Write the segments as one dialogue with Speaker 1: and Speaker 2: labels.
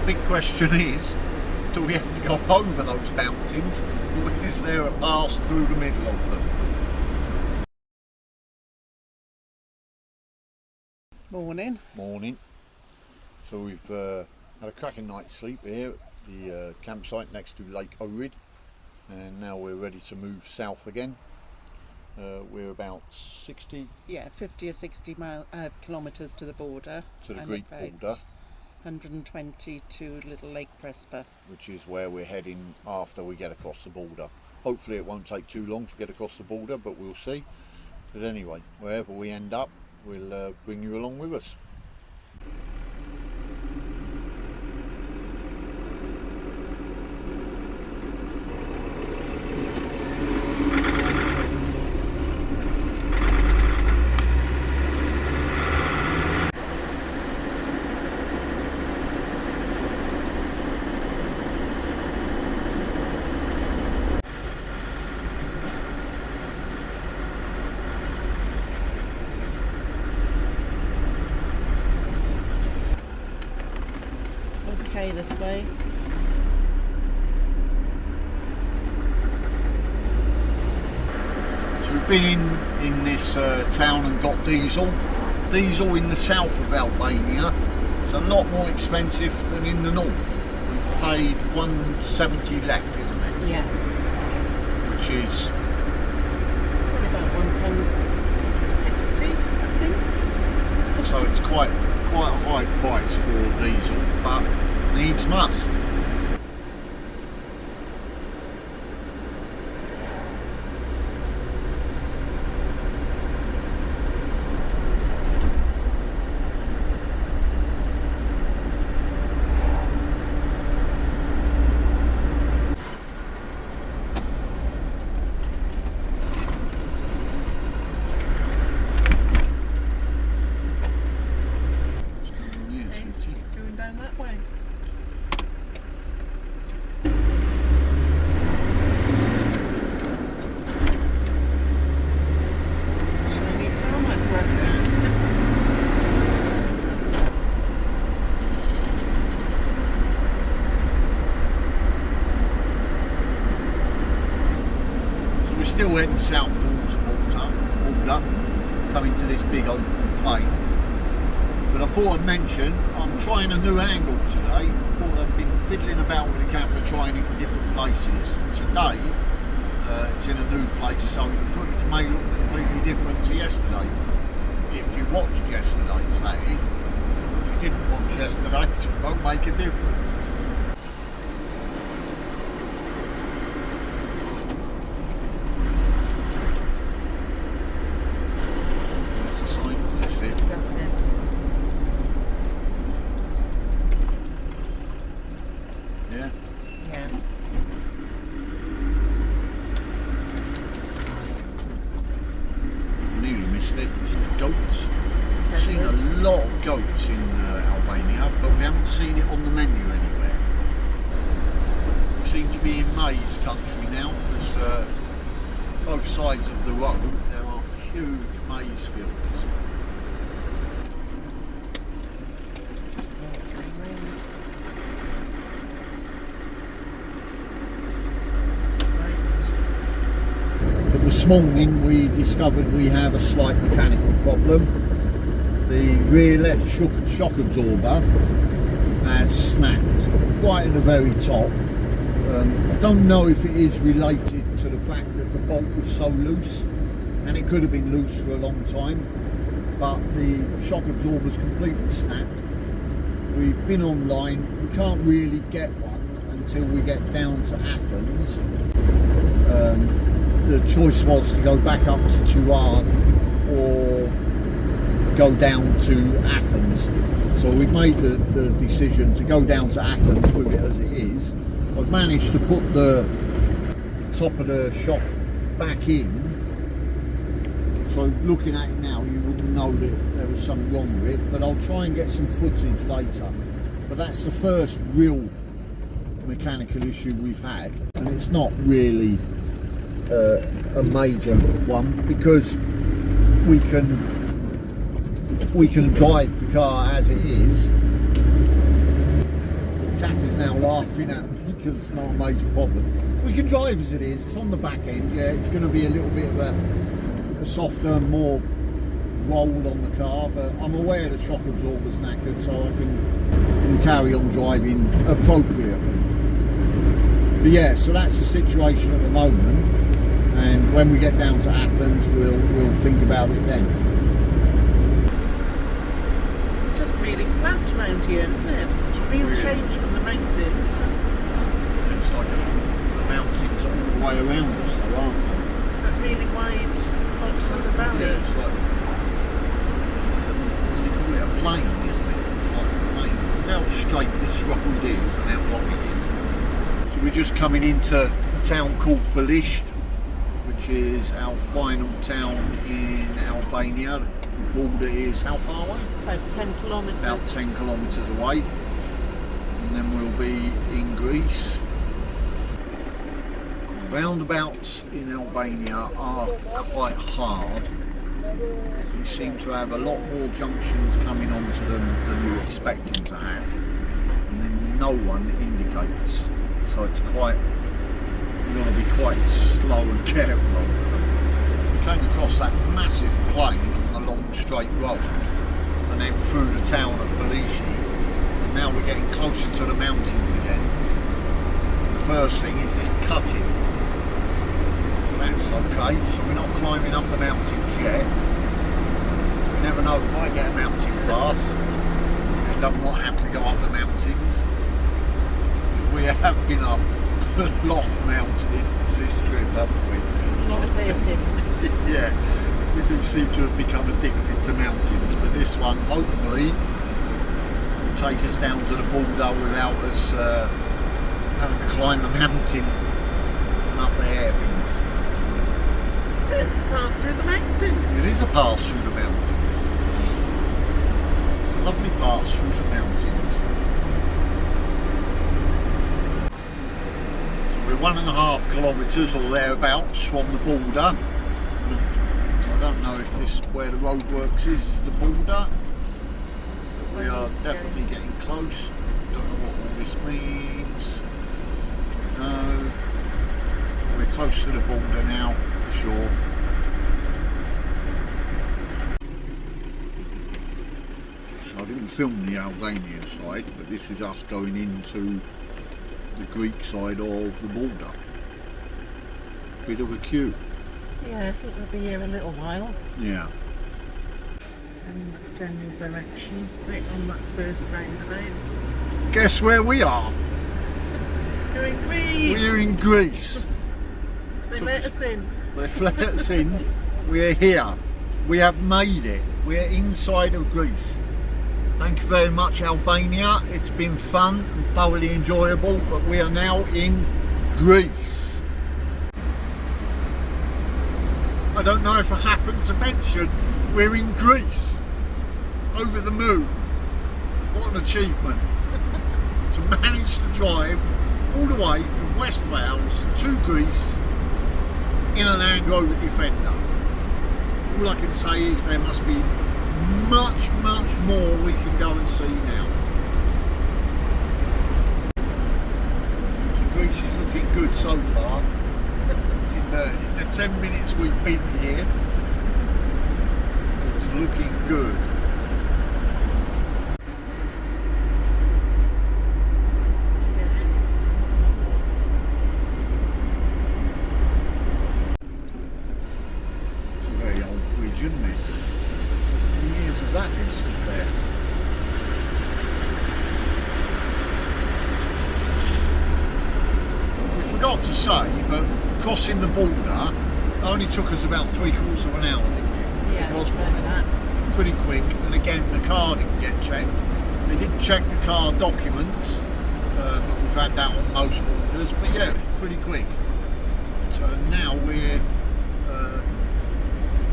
Speaker 1: big question is, do we have to go over those mountains, or is there a pass through the middle of them?
Speaker 2: Morning.
Speaker 1: Morning. So we've had a cracking night's sleep here at the campsite next to Lake Overland, and now we're ready to move south again. We're about 50
Speaker 2: or 60 kilometres to the border.
Speaker 1: To the Greek border.
Speaker 2: 120 to Little Lake Prespa.
Speaker 1: Which is where we're heading after we get across the border. Hopefully it won't take too long to get across the border, but we'll see. But anyway, wherever we end up, we'll bring you along with us.
Speaker 2: Okay, this way.
Speaker 1: So we've been in this town and got diesel. Diesel in the south of Albania. It's a lot more expensive than in the north. We paid 170 lek, isn't it?
Speaker 2: Yeah.
Speaker 1: Which is
Speaker 2: Probably about 160, I think.
Speaker 1: so it's quite a high price for diesel, but needs must.
Speaker 2: Going down that way. Shiny tarmac breakfast.
Speaker 1: So we're still heading south towards Balkan, coming to this big open plain. But I thought I'd mention, I'm trying a new angle today. I thought I've been fiddling about with the camera, trying it in different places. Today, it's in a new place, so the footage may look completely different to yesterday. If you watched yesterday's, that is. If you didn't watch yesterday's, it won't make a difference. That's the sign, is this it?
Speaker 2: That's it.
Speaker 1: Yeah.
Speaker 2: Yeah.
Speaker 1: Nearly missed it. It's the goats. We've seen a lot of goats in Albania, but we haven't seen it on the menu anywhere. We seem to be in maize country now, because both sides of the road there are huge maize fields. This morning we discovered we have a slight mechanical problem. The rear left shock absorber has snapped right at the very top. I don't know if it is related to the fact that the bolt was so loose, and it could have been loose for a long time, but the shock absorber is completely snapped. We've been online, we can't really get one until we get down to Athens. The choice was to go back up to Turan or go down to Athens. So we've made the decision to go down to Athens with it as it is. I've managed to put the top of the shock back in. So looking at it now, you wouldn't know that there was something wrong with it, but I'll try and get some footage later. But that's the first real mechanical issue we've had, and it's not really a major one, because we can drive the car as it is. laughing at me because it's not a major problem. We can drive as it is. It's on the back end. Yeah, it's going to be a little bit of a softer, more roll on the car, but I'm aware the shock absorber's knackered, so I can carry on driving appropriately. But yeah, so that's the situation at the moment, and when we get down to Athens, we'll think about it then.
Speaker 2: It's just really flat around here, isn't it? Real change from the mountains.
Speaker 1: It's like the mountains all the way around us, though, aren't they?
Speaker 2: That really wide bottom of the valley.
Speaker 1: Yeah, it's like they call it a plain, isn't it? It's like a plain. How straight this road is and how long it is. So we're just coming into a town called Balkan, which is our final town in Albania. The border is how far away?
Speaker 2: About 10 kilometres.
Speaker 1: About 10 kilometres away. And then we'll be in Greece. Roundabouts in Albania are quite hard. You seem to have a lot more junctions coming onto them than you expect them to have. And then no one indicates. So it's quite, you've got to be quite slow and careful over them. We came across that massive plain on a long straight road and then through the town of Balkan. Now we're getting closer to the mountains again. The first thing is this cutting. So that's okay. So we're not climbing up the mountains yet. We never know, we might get a mountain pass. End up not having to go up the mountains. We have been up a lot of mountains this trip, haven't we?
Speaker 2: A lot of hairpins.
Speaker 1: Yeah, we do seem to have become addicted to mountains, but this one, hopefully, take us down to the border without us having to climb the mountain and up the hairpins.
Speaker 2: It's a pass through the mountains.
Speaker 1: It is a pass through the mountains. It's a lovely pass through the mountains. So we're 1.5 kilometres or thereabouts from the border. I don't know if this where the roadworks is the border. We are definitely getting close. Don't know what all this means. No. We're close to the border now, for sure. So I didn't film the Albanian side, but this is us going into the Greek side of the border. Bit of a queue.
Speaker 2: Yeah, I think we'll be here a little while.
Speaker 1: Yeah.
Speaker 2: And general directions right on that first roundabout.
Speaker 1: Guess where we are?
Speaker 2: We're in Greece!
Speaker 1: We're in Greece.
Speaker 2: They let us in.
Speaker 1: They've let us in. We're here. We have made it. We're inside of Greece. Thank you very much, Albania. It's been fun and thoroughly enjoyable, but we are now in Greece. I don't know if I happened to mention we're in Greece. Over the moon. What an achievement. To manage to drive all the way from West Wales to Greece in a Land Rover Defender. All I can say is there must be much, much more we can go and see now. So Greece is looking good so far. In the 10 minutes we've been here, it's looking good. To say, but crossing the border only took us about 3/4 of an hour, didn't it?
Speaker 2: Yeah,
Speaker 1: it was
Speaker 2: that.
Speaker 1: pretty quick, and again the car didn't get checked. They didn't check the car documents, but we've had that on most borders, but yeah, it was pretty quick. So now we're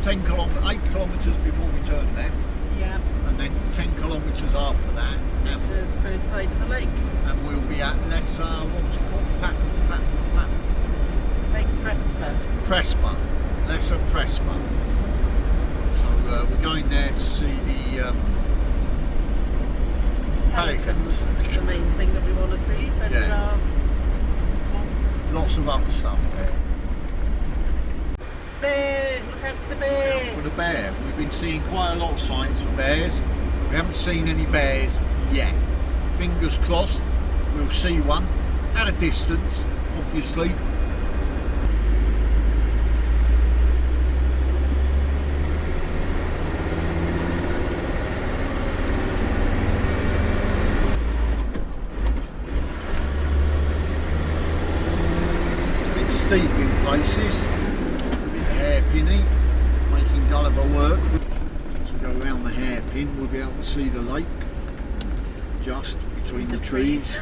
Speaker 1: 8 kilometres before we turn left.
Speaker 2: Yeah.
Speaker 1: And then 10 kilometres after that.
Speaker 2: That's the first side of the lake.
Speaker 1: And we'll be at Lesser, what was it called?
Speaker 2: Lake Prespa.
Speaker 1: Prespa. Lesser Prespa. So we're going there to see the pelicans.
Speaker 2: The main thing that we want to see. But
Speaker 1: yeah. of other stuff there.
Speaker 2: Bear! Look out for the bear!
Speaker 1: Look out for the bear. We've been seeing quite a lot of signs for bears. We haven't seen any bears yet. Fingers crossed we'll see one at a distance, obviously. Steep in places, a bit hairpinny, making Gulliver work. As we go around the hairpin, we'll be able to see the lake just between the trees.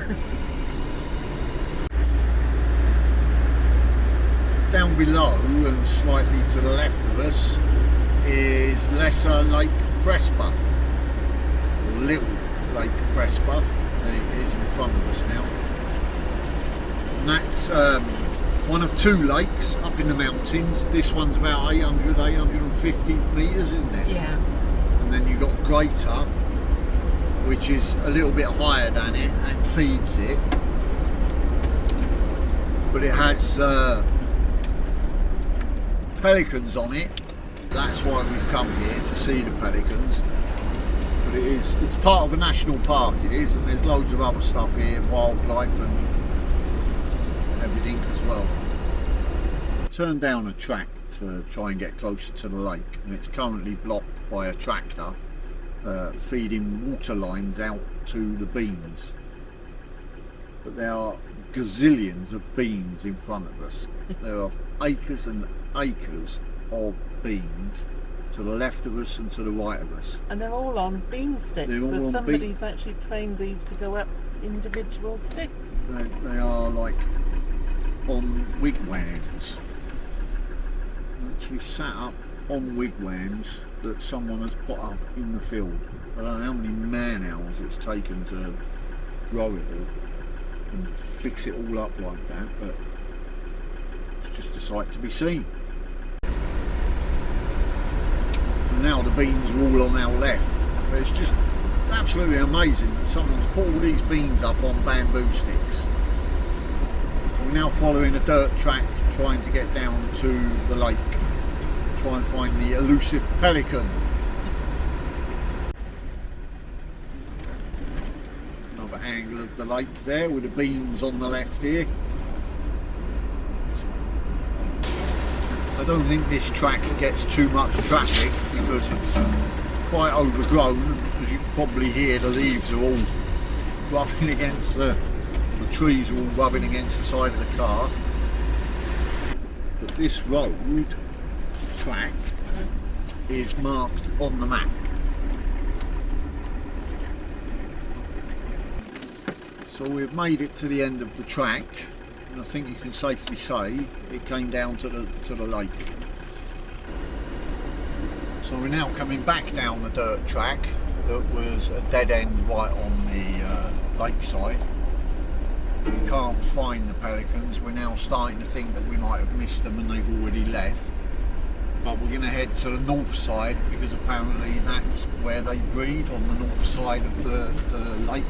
Speaker 1: Down below and slightly to the left of us is Lesser Lake Prespa, or Little Lake Prespa. It is in front of us now. And that's one of two lakes up in the mountains. This one's about 850 metres, isn't it?
Speaker 2: Yeah.
Speaker 1: And then you've got Greater, which is a little bit higher than it and feeds it. But it has pelicans on it. That's why we've come here, to see the pelicans. But it's part of a national park, it is, and there's loads of other stuff here, wildlife and everything as well. Turned down a track to try and get closer to the lake, and it's currently blocked by a tractor feeding water lines out to the beans. But there are gazillions of beans in front of us. There are acres and acres of beans to the left of us and to the right of us.
Speaker 2: And they're all on bean sticks, so somebody's actually trained these to go up individual sticks.
Speaker 1: They are like on wigwams. Actually sat up on wigwams that someone has put up in the field. I don't know how many man hours it's taken to grow it all and fix it all up like that, but it's just a sight to be seen. And now the beans are all on our left. But it's absolutely amazing that someone's put all these beans up on bamboo sticks. So we're now following a dirt track trying to get down to the lake, try and find the elusive pelican. Another angle of the lake there with the beans on the left here. I don't think this track gets too much traffic because it's quite overgrown. As you can probably hear, the leaves are all rubbing against the trees are all rubbing against the side of the car. But this road track is marked on the map. So we've made it to the end of the track, and I think you can safely say it came down to the lake. So we're now coming back down the dirt track that was a dead end right on the lakeside. We can't find the pelicans. We're now starting to think that we might have missed them and they've already left. But we're going to head to the north side because apparently that's where they breed, on the north side of the lake.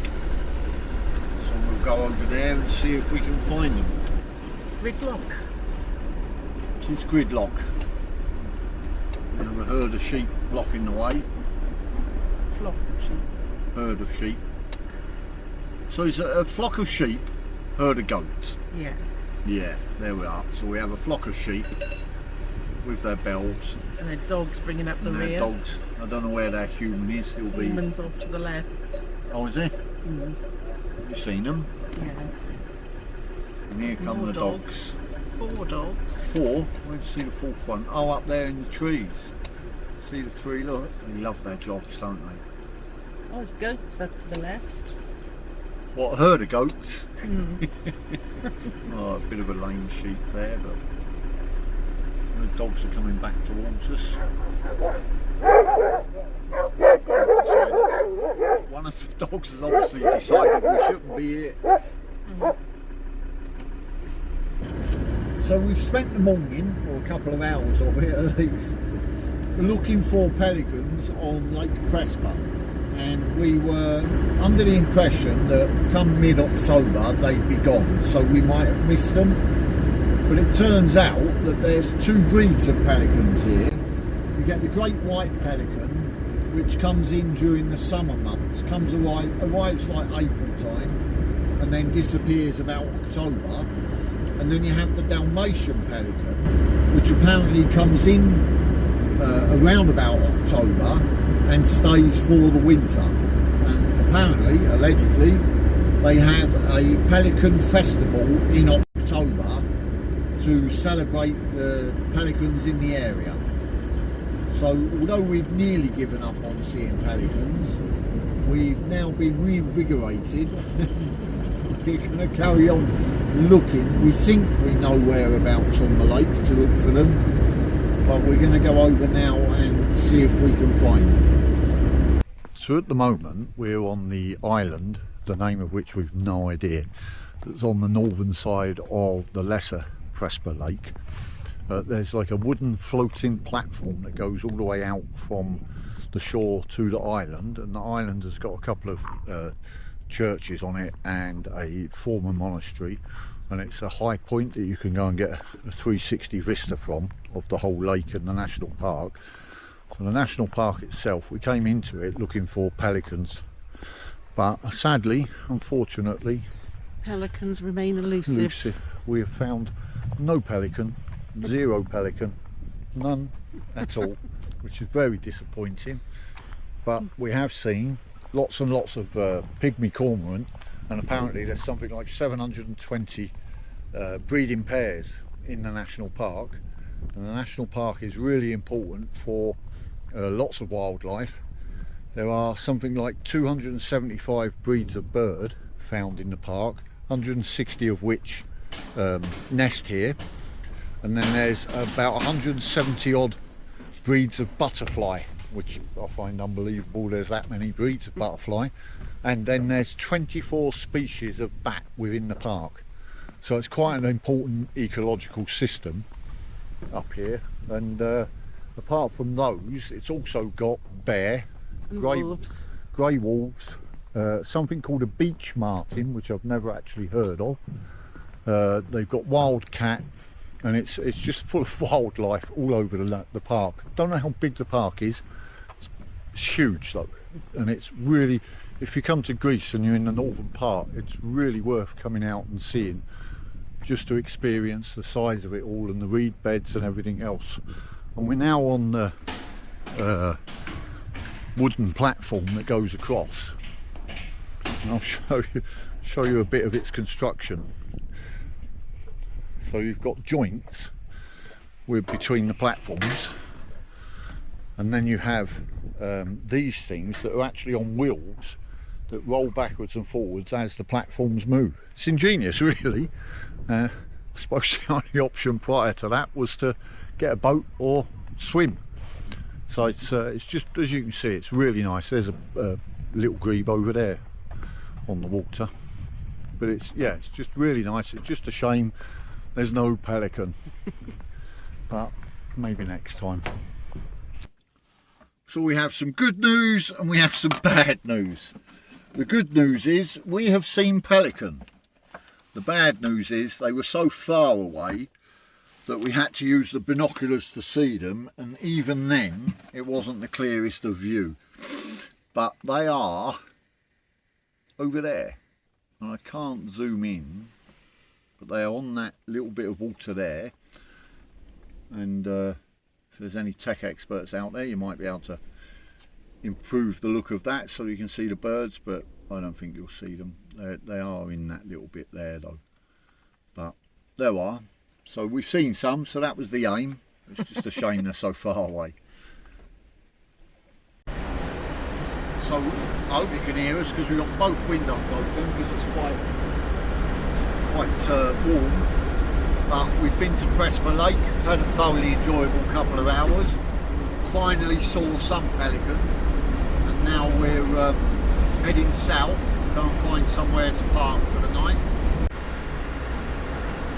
Speaker 1: So we'll go over there and see if we can find them.
Speaker 2: It's gridlock.
Speaker 1: It is gridlock. We have a herd of sheep blocking the way.
Speaker 2: Flock of sheep.
Speaker 1: Herd of sheep. So it's a flock of sheep, herd of goats.
Speaker 2: Yeah.
Speaker 1: Yeah, there we are. So we have a flock of sheep with their bells.
Speaker 2: And their dogs bringing up the
Speaker 1: and
Speaker 2: rear.
Speaker 1: their dogs. I don't know where their human is. It'll be.
Speaker 2: Human's off to the left.
Speaker 1: Oh, is it?
Speaker 2: Mm.
Speaker 1: Have you seen them?
Speaker 2: Yeah.
Speaker 1: And here come
Speaker 2: More
Speaker 1: the dogs.
Speaker 2: 4 dogs.
Speaker 1: 4? Where do you see the 4th one? Oh, up there in the trees. See the 3, look. They love their jobs, don't they?
Speaker 2: Oh, there's goats up to the left.
Speaker 1: What, a herd of goats?
Speaker 2: Mm.
Speaker 1: Oh, a bit of a lame sheep there, but the dogs are coming back towards us. One of the dogs has obviously decided we shouldn't be here.
Speaker 2: Mm.
Speaker 1: So we've spent the morning, or a couple of hours of it at least, looking for pelicans on Lake Prespa, and we were under the impression that come mid-October they'd be gone, so we might have missed them. But it turns out that there's two breeds of pelicans here. You get the great white pelican, which comes in during the summer months, arrives like April time, and then disappears about October. And then you have the Dalmatian pelican, which apparently comes in around about October and stays for the winter. And apparently, allegedly, they have a pelican festival in October to celebrate the pelicans in the area. So although we've nearly given up on seeing pelicans, we've now been reinvigorated. We're going to carry on looking. We think we know whereabouts on the lake to look for them, but we're going to go over now and see if we can find them. So at the moment we're on the island, the name of which we've no idea, that's on the northern side of the lesser Prespa Lake. There's like a wooden floating platform that goes all the way out from the shore to the island, and the island has got a couple of churches on it and a former monastery, and it's a high point that you can go and get a 360 vista from of the whole lake and the national park. So the national park itself, we came into it looking for pelicans, but sadly, unfortunately,
Speaker 2: pelicans remain elusive.
Speaker 1: We have found no pelican, zero pelican, none at all, which is very disappointing. But we have seen lots and lots of pygmy cormorant, and apparently there's something like 720 breeding pairs in the national park, and the national park is really important for lots of wildlife. There are something like 275 breeds of bird found in the park, 160 of which nest here, and then there's about 170 odd breeds of butterfly, which I find unbelievable. There's that many breeds of butterfly, and then there's 24 species of bat within the park. So it's quite an important ecological system up here. And apart from those, it's also got bear, grey wolves, something called a beach martin, which I've never actually heard of. They've got wild cat, and it's just full of wildlife all over the park. Don't know how big the park is. It's huge though, and it's really, if you come to Greece and you're in the northern part, it's really worth coming out and seeing, just to experience the size of it all and the reed beds and everything else. And we're now on the wooden platform that goes across, and I'll show you a bit of its construction. So you've got joints between the platforms, and then you have these things that are actually on wheels that roll backwards and forwards as the platforms move. It's ingenious, really. I suppose the only option prior to that was to get a boat or swim. So it's just, as you can see, it's really nice. There's a little grebe over there on the water, but it's just really nice. It's just a shame there's no pelican, but maybe next time. So we have some good news and we have some bad news. The good news is we have seen pelican. The bad news is they were so far away that we had to use the binoculars to see them, and even then it wasn't the clearest of view. But they are over there, and I can't zoom in, but they are on that little bit of water there. And if there's any tech experts out there, you might be able to improve the look of that so you can see the birds, but I don't think you'll see them. They are in that little bit there though. But there are. So we've seen some, so that was the aim. It's just a shame they're so far away. So I hope you can hear us, because we've got both windows open because it's quite warm. But we've been to Prespa Lake, had a thoroughly enjoyable couple of hours, finally saw some pelican, and now we're heading south to go and find somewhere to park for the night.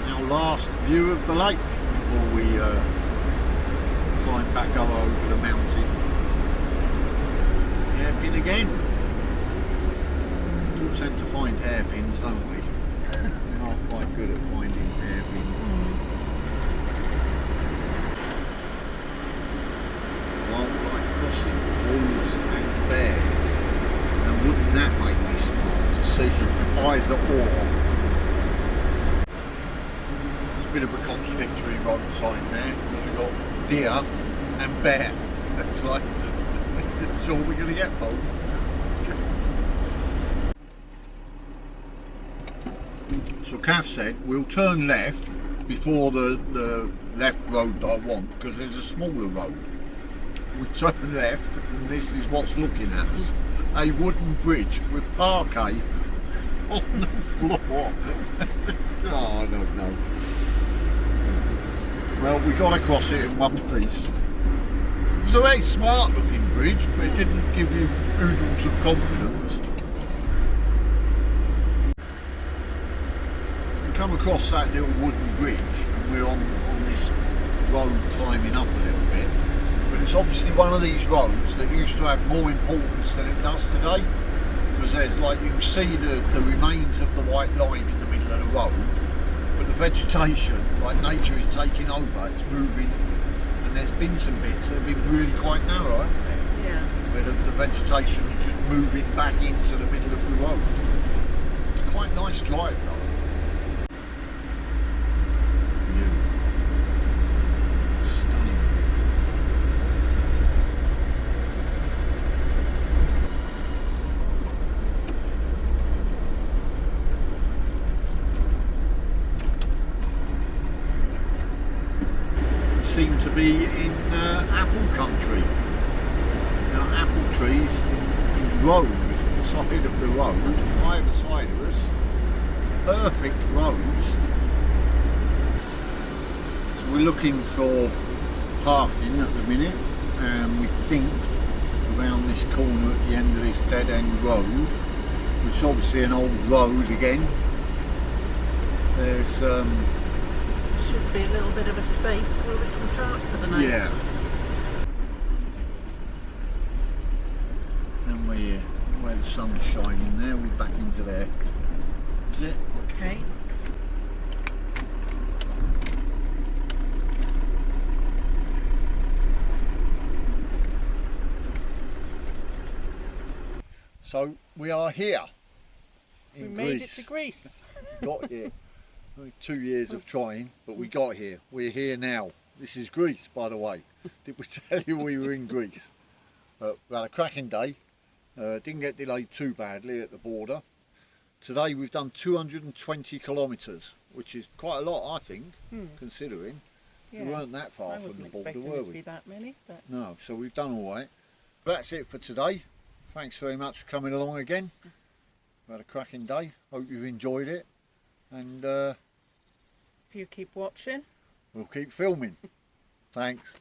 Speaker 1: Our last view of the lake before we climb back over the mountain. Hairpin again. We do tend to find hairpins, don't we? We're not quite good at finding hairpins. either or. It's a bit of a contradictory road sign there, because we've got deer and bear. It's like, so we're going to get both. So Kath said we'll turn left before the left road that I want, because there's a smaller road. We turn left and this is what's looking at us. A wooden bridge with parquet on the floor. Oh, I don't know. Well, we got across it in one piece. It was a very smart looking bridge, but it didn't give you oodles of confidence. We come across that little wooden bridge and we're on this road climbing up a little bit. But it's obviously one of these roads that used to have more importance than it does today. Because there's like, you can see the remains of the white line in the middle of the road. But the vegetation, like nature is taking over, it's moving. And there's been some bits that have been really quite narrow, haven't there?
Speaker 2: Yeah.
Speaker 1: Where the vegetation is just moving back into the middle of the road. It's quite a nice drive though. View. Stunning. Seem to be in apple country. Now, apple trees in rows on the side of the road, either side of us. Perfect roads. So we're looking for parking at the minute, and we think around this corner at the end of this dead end road, which is obviously an old road again. There's
Speaker 2: Should be a little bit of a space where we can park for the night.
Speaker 1: yeah. And we're here, where the sun's shining there, we're back into there. That's it.
Speaker 2: Okay.
Speaker 1: So we are here
Speaker 2: We
Speaker 1: in
Speaker 2: made it
Speaker 1: Greece.
Speaker 2: to Greece.
Speaker 1: Got here. Only 2 years of trying, but we got here. We're here now. This is Greece, by the way. Did we tell you we were in Greece? We had a cracking day. Didn't get delayed too badly at the border. Today we've done 220 kilometres, which is quite a lot, I think, considering.
Speaker 2: Yeah.
Speaker 1: We weren't that far
Speaker 2: I
Speaker 1: from
Speaker 2: wasn't
Speaker 1: the border,
Speaker 2: expecting
Speaker 1: were
Speaker 2: it to
Speaker 1: we?
Speaker 2: be that many, but
Speaker 1: No, so we've done all right. But that's it for today. Thanks very much for coming along again. We had a cracking day. Hope you've enjoyed it. And
Speaker 2: if you keep watching.
Speaker 1: we'll keep filming. Thanks.